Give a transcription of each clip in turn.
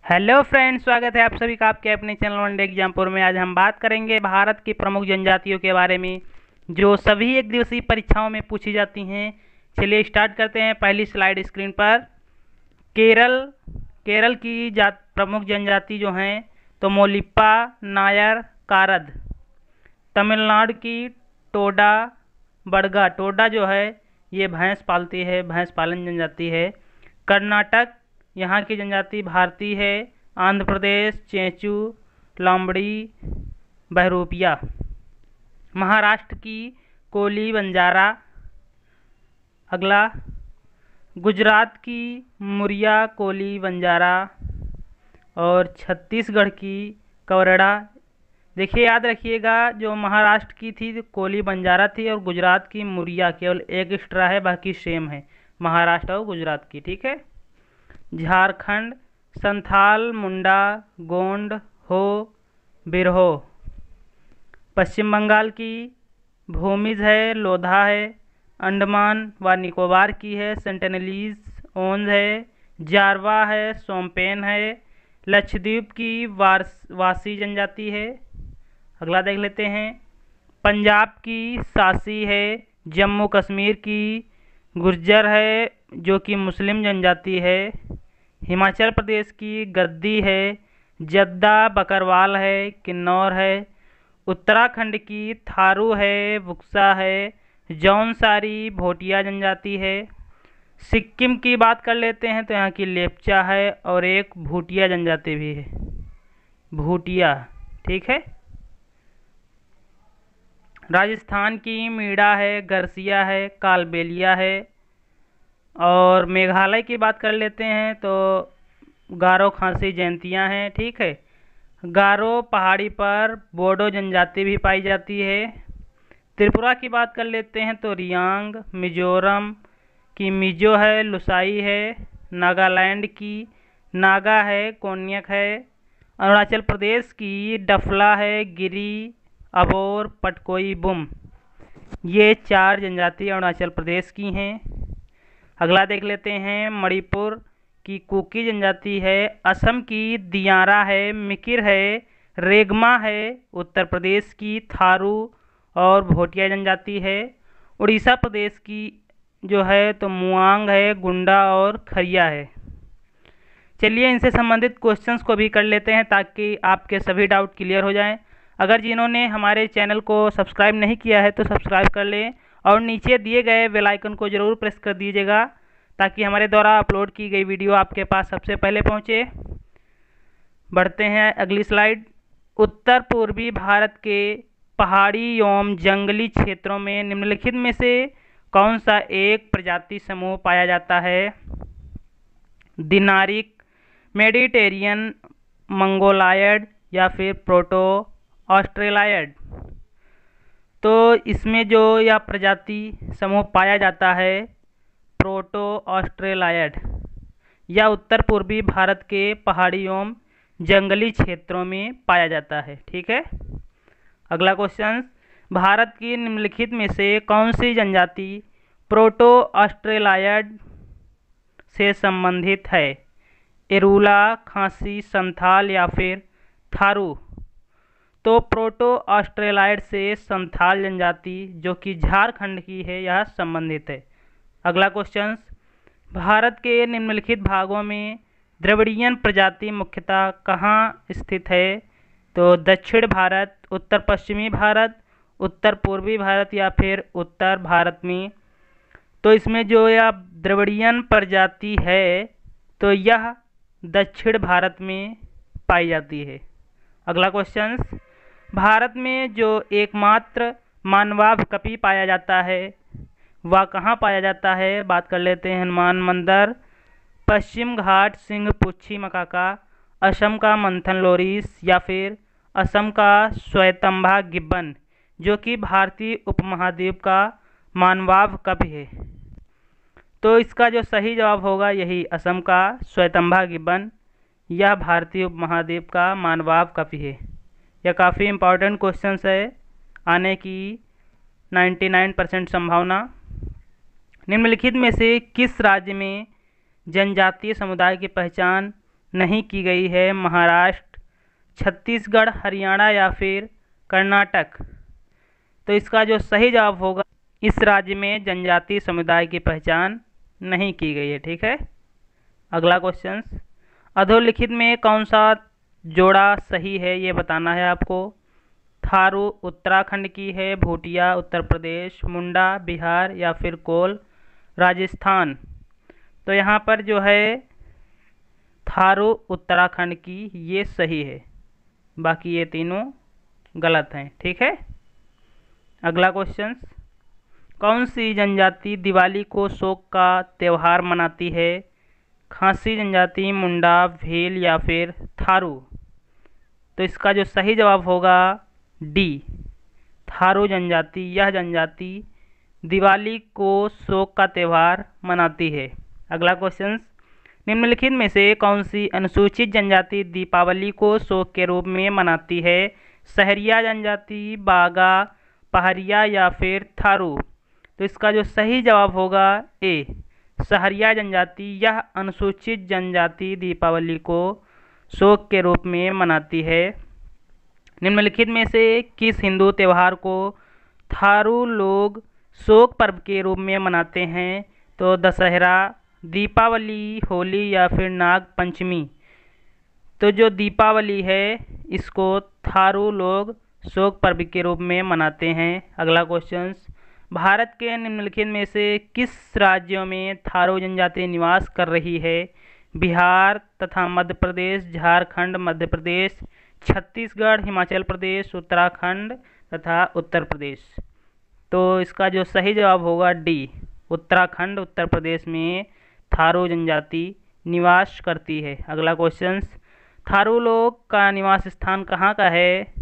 Hello friends, स्वागत है आप सभी का आपके अपने चैनल वनडे एग्जामपुर में। आज हम बात करेंगे भारत की प्रमुख जनजातियों के बारे में जो सभी एक दिवसीय परीक्षाओं में पूछी जाती हैं। चलिए स्टार्ट करते हैं। पहली स्लाइड स्क्रीन पर केरल केरल की प्रमुख जनजाति जो हैं तो मोलिप्पा, नायर, कारद। तमिलनाडु की टोडा बड़गा। टोडा जो है ये भैंस पालती है, भैंस पालन जनजाति है। कर्नाटक, यहाँ की जनजाति भारती है। आंध्र प्रदेश चेंचू, लांबड़ी, बहरूपिया। महाराष्ट्र की कोली बंजारा। अगला गुजरात की मुरिया, कोली, बंजारा। और छत्तीसगढ़ की कवरड़ा। देखिए याद रखिएगा, जो महाराष्ट्र की थी तो कोली बंजारा थी और गुजरात की मुरिया, केवल एक एक्स्ट्रा है, बाकी सेम है महाराष्ट्र और गुजरात की। ठीक है। झारखंड संथाल, मुंडा, गोंड, हो, बिरहो। पश्चिम बंगाल की भूमिज है, लोधा है। अंडमान व निकोबार की है, सेंटिनलीज, ओंज है। जारवा है, सोमपेन है। लक्षद्वीप की वासी जनजाति है। अगला देख लेते हैं। पंजाब की सासी है। जम्मू कश्मीर की गुर्जर है जो कि मुस्लिम जनजाति है। हिमाचल प्रदेश की गद्दी है। जद्दा बकरवाल है, किन्नौर है। उत्तराखंड की थारू है, बुक्सा है। जौनसारी भोटिया जनजाति है। सिक्किम की बात कर लेते हैं तो यहाँ की लेप्चा है और एक भूटिया जनजाति भी है, भूटिया। ठीक है। राजस्थान की मीणा है, गरसिया है, कालबेलिया है। और मेघालय की बात कर लेते हैं तो गारो खासी जयंतियाँ हैं। ठीक है। गारो पहाड़ी पर बोडो जनजाति भी पाई जाती है। त्रिपुरा की बात कर लेते हैं तो रियांग। मिजोरम की मिजो है, लुसाई है। नागालैंड की नागा है, कोन्यक है। अरुणाचल प्रदेश की डफला है, गिरी, अबोर, पटकोई, बुम। ये 4 जनजाति अरुणाचल प्रदेश की हैं। अगला देख लेते हैं। मणिपुर की कुकी जनजाति है। असम की दियारा है, मिकिर है, रेगमा है। उत्तर प्रदेश की थारू और भोटिया जनजाति है। उड़ीसा प्रदेश की जो है तो मुआंग है, गुंडा और खरिया है। चलिए इनसे संबंधित क्वेश्चंस को भी कर लेते हैं ताकि आपके सभी डाउट क्लियर हो जाएं। अगर जिन्होंने हमारे चैनल को सब्सक्राइब नहीं किया है तो सब्सक्राइब कर लें और नीचे दिए गए बेल आइकन को ज़रूर प्रेस कर दीजिएगा ताकि हमारे द्वारा अपलोड की गई वीडियो आपके पास सबसे पहले पहुंचे। बढ़ते हैं अगली स्लाइड। उत्तर पूर्वी भारत के पहाड़ी एवं जंगली क्षेत्रों में निम्नलिखित में से कौन सा एक प्रजाति समूह पाया जाता है? दिनारिक, मेडिटेरियन, मंगोलायड या फिर प्रोटो ऑस्ट्रेलायड। तो इसमें जो यह प्रजाति समूह पाया जाता है प्रोटो ऑस्ट्रेलायड, या उत्तर पूर्वी भारत के पहाड़ी एवं जंगली क्षेत्रों में पाया जाता है। ठीक है। अगला क्वेश्चन, भारत की निम्नलिखित में से कौन सी जनजाति प्रोटो ऑस्ट्रेलायड से संबंधित है? इरूला, खासी, संथाल या फिर थारू। तो प्रोटो ऑस्ट्रेलायड से संथाल जनजाति जो कि झारखंड की है यह संबंधित है। अगला क्वेश्चन, भारत के निम्नलिखित भागों में द्रविड़ियन प्रजाति मुख्यतः कहाँ स्थित है? तो दक्षिण भारत, उत्तर पश्चिमी भारत, उत्तर पूर्वी भारत या फिर उत्तर भारत में। तो इसमें जो यह द्रविड़ियन प्रजाति है तो यह दक्षिण भारत में पाई जाती है। अगला क्वेश्चन, भारत में जो एकमात्र मानवाभ कपि पाया जाता है वह कहाँ पाया जाता है? बात कर लेते हैं। हनुमान मंदिर, पश्चिम घाट सिंह पुच्छी मकाका, असम का मंथन लोरिस या फिर असम का श्वेतंबा गिब्बन जो कि भारतीय उपमहाद्वीप का मानवाभ कवि है। तो इसका जो सही जवाब होगा यही असम का श्वेतंबा गिब्बन, यह भारतीय उपमहाद्वीप का मानवाभ कवि है। यह काफ़ी इम्पोर्टेंट क्वेश्चन है, आने की 99% संभावना। निम्नलिखित में से किस राज्य में जनजातीय समुदाय की पहचान नहीं की गई है? महाराष्ट्र, छत्तीसगढ़, हरियाणा या फिर कर्नाटक? तो इसका जो सही जवाब होगा, इस राज्य में जनजातीय समुदाय की पहचान नहीं की गई है। ठीक है। अगला क्वेश्चन, अधोलिखित में कौन सा जोड़ा सही है ये बताना है आपको। थारू उत्तराखंड की है, भूटिया उत्तर प्रदेश, मुंडा बिहार या फिर कोल राजस्थान? तो यहाँ पर जो है थारू उत्तराखंड की ये सही है, बाकी ये तीनों गलत हैं। ठीक है। अगला क्वेश्चन, कौन सी जनजाति दिवाली को शोक का त्यौहार मनाती है? खासी जनजाति, मुंडा, भील या फिर थारू? तो इसका जो सही जवाब होगा डी, थारू जनजाति। यह जनजाति दिवाली को शोक का त्यौहार मनाती है। अगला क्वेश्चन, निम्नलिखित में से कौन सी अनुसूचित जनजाति दीपावली को शोक के रूप में मनाती है? सहरिया जनजाति, बागा, पहाड़िया या फिर थारू? तो इसका जो सही जवाब होगा ए, सहरिया जनजाति। यह अनुसूचित जनजाति दीपावली को शोक के रूप में मनाती है। निम्नलिखित में से किस हिंदू त्यौहार को थारू लोग शोक पर्व के रूप में मनाते हैं? तो दशहरा, दीपावली, होली या फिर नाग पंचमी? तो जो दीपावली है इसको थारू लोग शोक पर्व के रूप में मनाते हैं। अगला क्वेश्चन, भारत के निम्नलिखित में से किस राज्यों में थारू जनजाति निवास कर रही है? बिहार तथा मध्य प्रदेश, झारखंड, मध्य प्रदेश, छत्तीसगढ़, हिमाचल प्रदेश, उत्तराखंड तथा उत्तर प्रदेश? तो इसका जो सही जवाब होगा डी, उत्तराखंड, उत्तर प्रदेश में थारू जनजाति निवास करती है। अगला क्वेश्चन, थारू लोग का निवास स्थान कहाँ का है?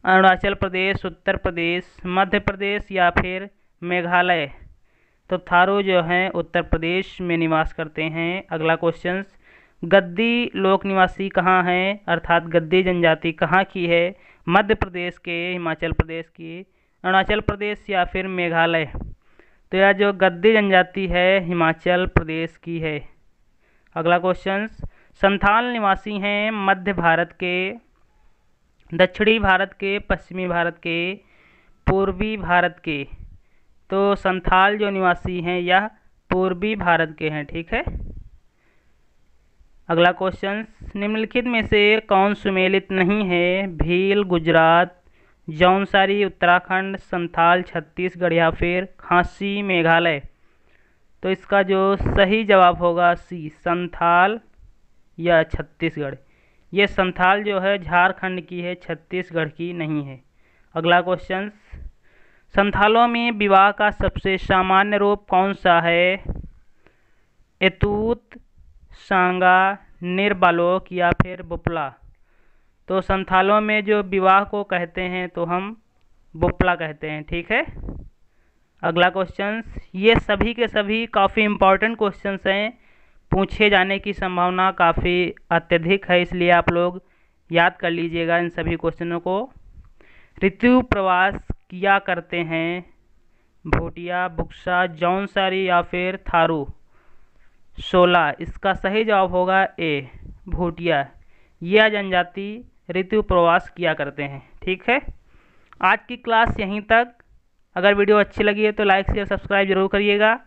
अरुणाचल प्रदेश, उत्तर प्रदेश, मध्य प्रदेश या फिर मेघालय? तो थारू जो हैं उत्तर प्रदेश में निवास करते हैं। अगला क्वेश्चन, गद्दी लोक निवासी कहाँ हैं, अर्थात गद्दी जनजाति कहाँ की है? मध्य प्रदेश के, हिमाचल प्रदेश की, अरुणाचल प्रदेश या फिर मेघालय? तो यह जो गद्दी जनजाति है हिमाचल प्रदेश की है। अगला क्वेश्चन, संथाल निवासी हैं मध्य भारत के, दक्षिणी भारत के, पश्चिमी भारत के, पूर्वी भारत के? तो संथाल जो निवासी हैं यह पूर्वी भारत के हैं। ठीक है। अगला क्वेश्चन, निम्नलिखित में से कौन सुमेलित नहीं है? भील गुजरात, जौनसारी उत्तराखंड, संथाल छत्तीसगढ़ या फिर खासी मेघालय? तो इसका जो सही जवाब होगा सी, संथाल या छत्तीसगढ़। ये संथाल जो है झारखंड की है, छत्तीसगढ़ की नहीं है। अगला क्वेश्चन, संथालों में विवाह का सबसे सामान्य रूप कौन सा है? एतूत, सांगा, निर्बालोक या फिर बुपला? तो संथालों में जो विवाह को कहते हैं तो हम बुपला कहते हैं। ठीक है। अगला क्वेश्चन, ये सभी के सभी काफ़ी इम्पोर्टेंट क्वेश्चंस हैं, पूछे जाने की संभावना काफ़ी अत्यधिक है, इसलिए आप लोग याद कर लीजिएगा इन सभी क्वेश्चनों को। ऋतु प्रवास किया करते हैं भूटिया, बुक्सा, जौनसारी या फिर थारू? 16। इसका सही जवाब होगा ए, भूटिया। यह जनजाति ऋतु प्रवास किया करते हैं। ठीक है। आज की क्लास यहीं तक। अगर वीडियो अच्छी लगी है तो लाइक शेयर सब्सक्राइब जरूर करिएगा।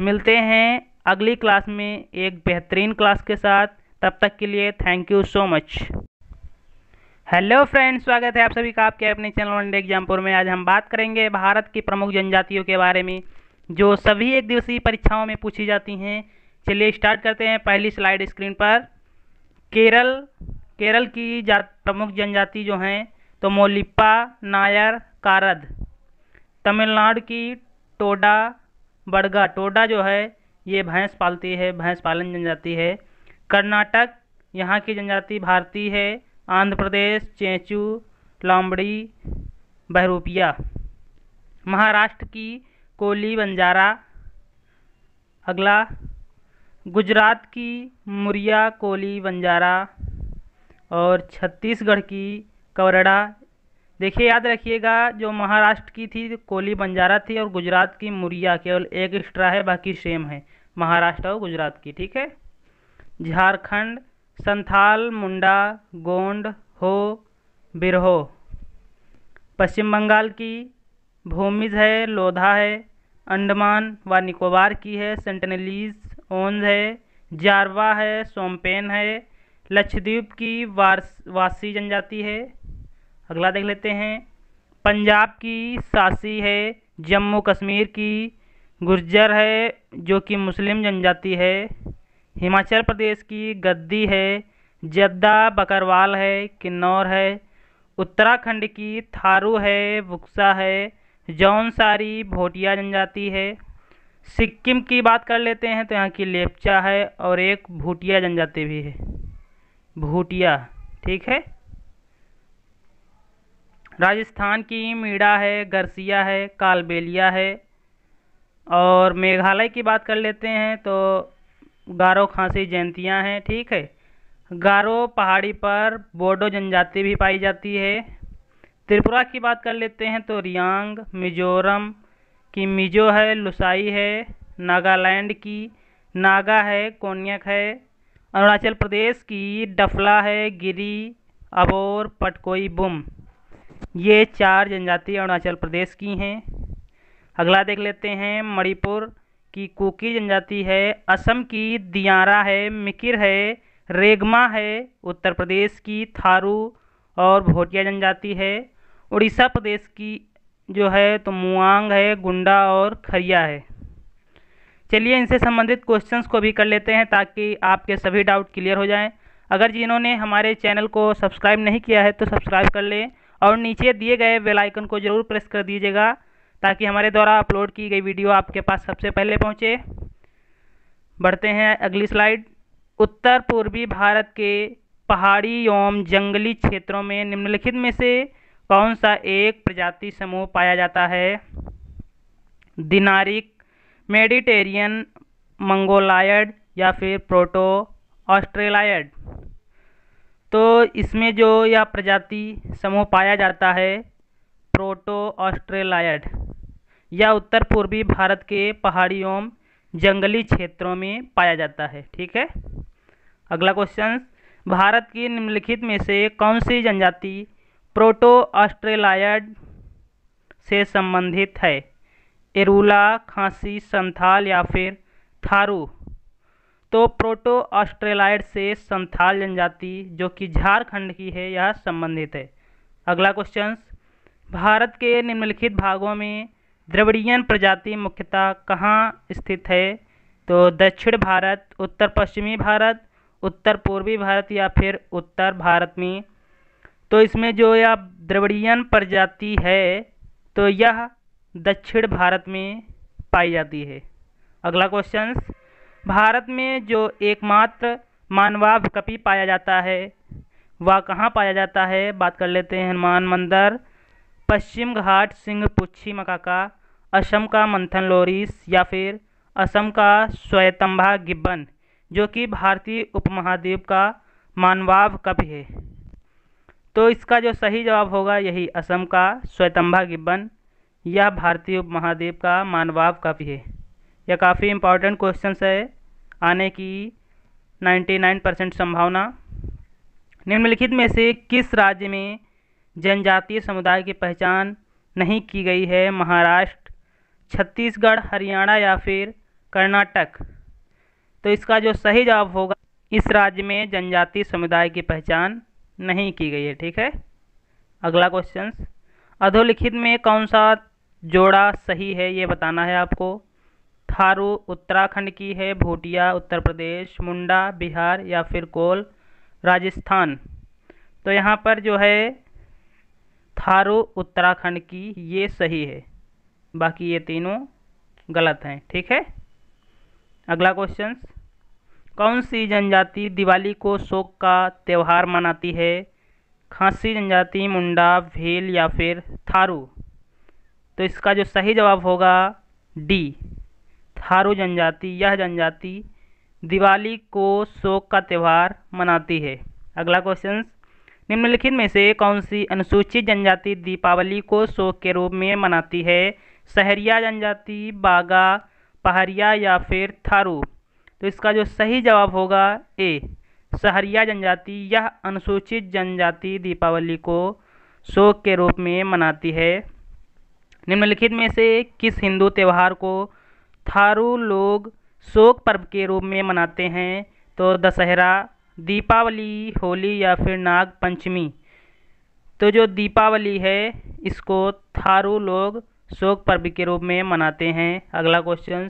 मिलते हैं अगली क्लास में एक बेहतरीन क्लास के साथ। तब तक के लिए thank you so much. Hello friends, स्वागत है आप सभी का आपके अपने चैनल वनडे एग्जामपुर में। आज हम बात करेंगे भारत की प्रमुख जनजातियों के बारे में जो सभी एक दिवसीय परीक्षाओं में पूछी जाती हैं। चलिए स्टार्ट करते हैं। पहली स्लाइड स्क्रीन पर। केरल की प्रमुख जनजाति जो हैं तो मोलिप्पा, नायर, कारद। तमिलनाडु की टोडा बड़गा। टोडा जो है ये भैंस पालती है, भैंस पालन जनजाति है। कर्नाटक, यहाँ की जनजाति भारतीय है। आंध्र प्रदेश चेंचू, लांबड़ी, बहरूपिया। महाराष्ट्र की कोली बंजारा। अगला गुजरात की मुरिया, कोली, बंजारा। और छत्तीसगढ़ की कवरड़ा। देखिए याद रखिएगा, जो महाराष्ट्र की थी कोली बंजारा थी और गुजरात की मुरिया, केवल एक एक्स्ट्रा है, बाकी सेम है महाराष्ट्र और गुजरात की। ठीक है। झारखंड संथाल, मुंडा, गोंड, हो, बिरहो। पश्चिम बंगाल की भूमिज है, लोधा है। अंडमान व निकोबार की है, सेंटिनलीज, ओंज है। जारवा है, सोमपेन है। लक्षद्वीप की वासी जनजाति है। अगला देख लेते हैं। पंजाब की सासी है। जम्मू कश्मीर की गुर्जर है, जो कि मुस्लिम जनजाति है। हिमाचल प्रदेश की गद्दी है। जद्दा बकरवाल है, किन्नौर है। उत्तराखंड की थारू है, बुक्सा है। जौनसारी भोटिया जनजाति है। सिक्किम की बात कर लेते हैं तो यहाँ की लेप्चा है और एक भूटिया जनजाति भी है, भूटिया। ठीक है। राजस्थान की मीणा है, गरसिया है, कालबेलिया है। और मेघालय की बात कर लेते हैं तो गारो खासी जयंतियाँ हैं। ठीक है। गारो पहाड़ी पर बोडो जनजाति भी पाई जाती है। त्रिपुरा की बात कर लेते हैं तो रियांग। मिजोरम की मिजो है, लुसाई है। नागालैंड की नागा है, कोन्यक है। अरुणाचल प्रदेश की डफला है, गिरी, अबोर, पटकोई, बुम। ये 4 जनजाति अरुणाचल प्रदेश की हैं। अगला देख लेते हैं। मणिपुर की कुकी जनजाति है। असम की दियारा है, मिकिर है, रेगमा है। उत्तर प्रदेश की थारू और भोटिया जनजाति है। उड़ीसा प्रदेश की जो है तो मुआंग है, गुंडा और खरिया है। चलिए इनसे संबंधित क्वेश्चंस को भी कर लेते हैं ताकि आपके सभी डाउट क्लियर हो जाएं। अगर जिन्होंने हमारे चैनल को सब्सक्राइब नहीं किया है तो सब्सक्राइब कर लें और नीचे दिए गए बेल आइकन को ज़रूर प्रेस कर दीजिएगा ताकि हमारे द्वारा अपलोड की गई वीडियो आपके पास सबसे पहले पहुंचे। बढ़ते हैं अगली स्लाइड। उत्तर पूर्वी भारत के पहाड़ी एवं जंगली क्षेत्रों में निम्नलिखित में से कौन सा एक प्रजाति समूह पाया जाता है? दिनारिक, मेडिटेरियन, मंगोलायड या फिर प्रोटो ऑस्ट्रेलायड। तो इसमें जो यह प्रजाति समूह पाया जाता है प्रोटो ऑस्ट्रेलायड, यह उत्तर पूर्वी भारत के पहाड़ी एवं जंगली क्षेत्रों में पाया जाता है। ठीक है। अगला क्वेश्चन। भारत की निम्नलिखित में से कौन सी जनजाति प्रोटो ऑस्ट्रेलायड से संबंधित है? एरुला, खासी, संथाल या फिर थारू। तो प्रोटो ऑस्ट्रेलायड से संथाल जनजाति जो कि झारखंड की है यह संबंधित है। अगला क्वेश्चन। भारत के निम्नलिखित भागों में द्रविड़ियन प्रजाति मुख्यतः कहाँ स्थित है? तो दक्षिण भारत, उत्तर पश्चिमी भारत, उत्तर पूर्वी भारत या फिर उत्तर भारत में। तो इसमें जो यह द्रविड़ियन प्रजाति है तो यह दक्षिण भारत में पाई जाती है। अगला क्वेश्चन। भारत में जो एकमात्र मानवाभ कपि पाया जाता है वह कहाँ पाया जाता है? बात कर लेते हैं। हनुमान मंदिर, पश्चिम घाट सिंहपुच्छी मकाका, असम का मंथन लोरिस या फिर असम का श्वेतंबा गिब्बन, जो कि भारतीय उपमहाद्वीप का मानवाभ कपि है। तो इसका जो सही जवाब होगा यही असम का श्वेतंबा गिब्बन, यह भारतीय उपमहाद्वीप का मानवाभ कपि है। यह काफ़ी इम्पोर्टेंट क्वेश्चन है, आने की 99% संभावना। निम्नलिखित में से किस राज्य में जनजातीय समुदाय की पहचान नहीं की गई है? महाराष्ट्र, छत्तीसगढ़, हरियाणा या फिर कर्नाटक। तो इसका जो सही जवाब होगा इस राज्य में जनजातीय समुदाय की पहचान नहीं की गई है। ठीक है। अगला क्वेश्चन। अधोलिखित में कौन सा जोड़ा सही है ये बताना है आपको। थारू उत्तराखंड की है, भूटिया उत्तर प्रदेश, मुंडा बिहार या फिर कोल राजस्थान। तो यहाँ पर जो है थारू उत्तराखंड की ये सही है, बाकी ये तीनों गलत हैं। ठीक है। अगला क्वेश्चन। कौन सी जनजाति दिवाली को शोक का त्यौहार मनाती है? खासी जनजाति, मुंडा, भील या फिर थारू। तो इसका जो सही जवाब होगा डी, थारू जनजाति। यह जनजाति दिवाली को शोक का त्यौहार मनाती है। अगला क्वेश्चन। निम्नलिखित में से कौन सी अनुसूचित जनजाति दीपावली को शोक के रूप में मनाती है? सहरिया जनजाति, बागा, पहाड़िया या फिर थारू। तो इसका जो सही जवाब होगा ए, सहरिया जनजाति यह अनुसूचित जनजाति दीपावली को शोक के रूप में मनाती है। निम्नलिखित में से किस हिंदू त्यौहार को थारू लोग शोक पर्व के रूप में मनाते हैं? तो दशहरा, दीपावली, होली या फिर नाग पंचमी। तो जो दीपावली है इसको थारू लोग शोक पर्व के रूप में मनाते हैं। अगला क्वेश्चन,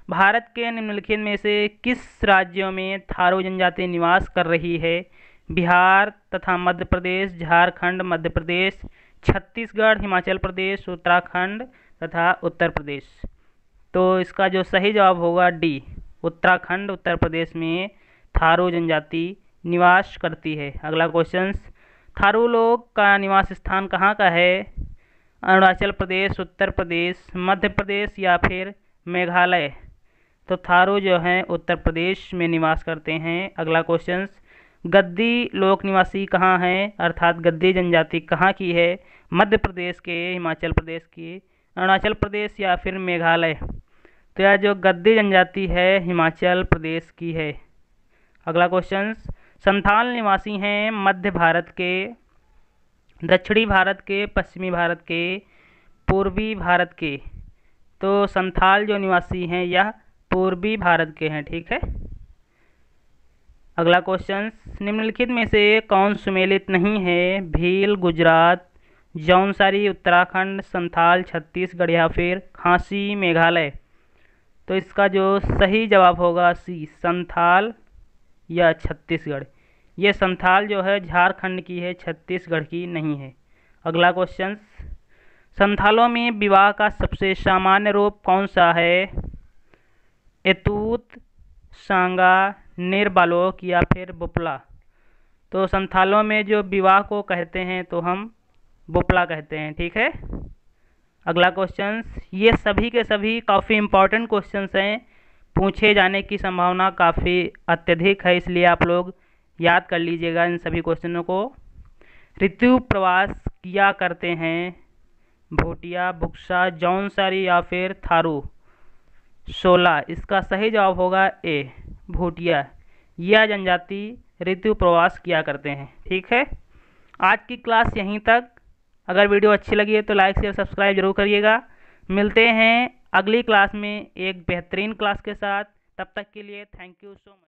भारत के निम्नलिखित में से किस राज्यों में थारू जनजाति निवास कर रही है? बिहार तथा मध्य प्रदेश, झारखंड, मध्य प्रदेश, छत्तीसगढ़, हिमाचल प्रदेश, उत्तराखंड तथा उत्तर प्रदेश। तो इसका जो सही जवाब होगा डी, उत्तराखंड, उत्तर प्रदेश में थारू जनजाति निवास करती है। अगला क्वेश्चन, थारू लोग का निवास स्थान कहाँ का है? अरुणाचल प्रदेश, उत्तर प्रदेश, मध्य प्रदेश या फिर मेघालय। तो थारू जो हैं उत्तर प्रदेश में निवास करते हैं। अगला क्वेश्चन, गद्दी लोक निवासी कहाँ हैं, अर्थात गद्दी जनजाति कहाँ की है? मध्य प्रदेश के, हिमाचल प्रदेश की, अरुणाचल प्रदेश या फिर मेघालय। तो यह जो गद्दी जनजाति है हिमाचल प्रदेश की है। अगला क्वेश्चन, संथाल निवासी हैं मध्य भारत के, दक्षिणी भारत के, पश्चिमी भारत के, पूर्वी भारत के। तो संथाल जो निवासी हैं यह पूर्वी भारत के हैं। ठीक है। अगला क्वेश्चन, निम्नलिखित में से कौन सुमेलित नहीं है? भील गुजरात, जौनसारी उत्तराखंड, संथाल छत्तीसगढ़ या फिर खासी मेघालय। तो इसका जो सही जवाब होगा सी, संथाल या छत्तीसगढ़। ये संथाल जो है झारखंड की है, छत्तीसगढ़ की नहीं है। अगला क्वेश्चन, संथालों में विवाह का सबसे सामान्य रूप कौन सा है? एतूत, सांगा, निर्बालोक या फिर बुपला। तो संथालों में जो विवाह को कहते हैं तो हम बुपला कहते हैं। ठीक है। अगला क्वेश्चन, ये सभी के सभी काफ़ी इम्पोर्टेंट क्वेश्चंस हैं, पूछे जाने की संभावना काफ़ी अत्यधिक है, इसलिए आप लोग याद कर लीजिएगा इन सभी क्वेश्चनों को। ऋतु प्रवास किया करते हैं भोटिया, बुक्सा, जौनसारी या फिर थारू। 16, इसका सही जवाब होगा ए, भोटिया। यह जनजाति ऋतु प्रवास किया करते हैं। ठीक है। आज की क्लास यहीं तक। अगर वीडियो अच्छी लगी है तो लाइक शेयर सब्सक्राइब जरूर करिएगा। मिलते हैं अगली क्लास में एक बेहतरीन क्लास के साथ। तब तक के लिए थैंक यू सो मच।